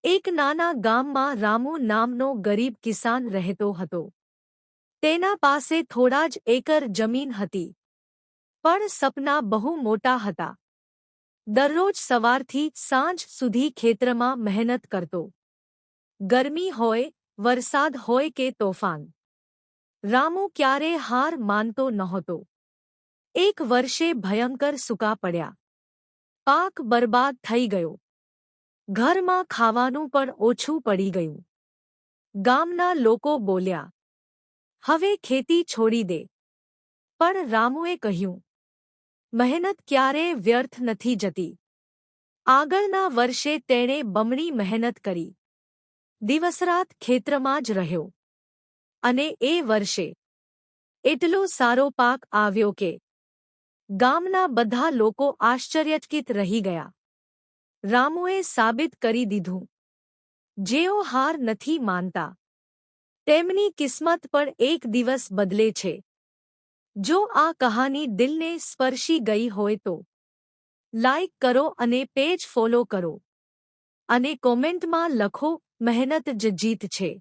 એક નાના ગામમાં રામુ નામનો ગરીબ કિસાન રહેતો હતો. તેના પાસે થોડા જ એકર જમીન હતી, પણ સપના બહુ મોટા હતા. દરરોજ સવારથી સાંજ સુધી ખેતરમાં મહેનત કરતો. ગરમી હોય, વરસાદ હોય કે તોફાન, રામુ ક્યારે હાર માનતો નહોતો. એક વર્ષે ભયંકર સૂકા પડ્યા. પાક બરબાદ થઈ ગયો. ઘરમાં ખાવાનું પણ ઓછું પડી ગયું. ગામના લોકો બોલ્યા, હવે ખેતી છોડી દે. પણ રામુએ કહ્યું, મહેનત ક્યારેય વ્યર્થ નથી જતી. આગળના વર્ષે તેણે બમણી મહેનત કરી. દિવસરાત ખેતરમાં જ રહ્યો. અને એ વર્ષે એટલો સારો પાક આવ્યો કે ગામના બધા લોકો આશ્ચર્યચકિત રહી ગયા. રામુએ સાબિત કરી દીધું, જેઓ હાર નથી માનતા, તેમની કિસ્મત પણ એક દિવસ બદલે છે. જો આ કહાની દિલને સ્પર્શી ગઈ હોય તો લાઇક કરો અને પેજ ફોલો કરો. અને કોમેન્ટમાં લખો, મહેનત જ જીત છે.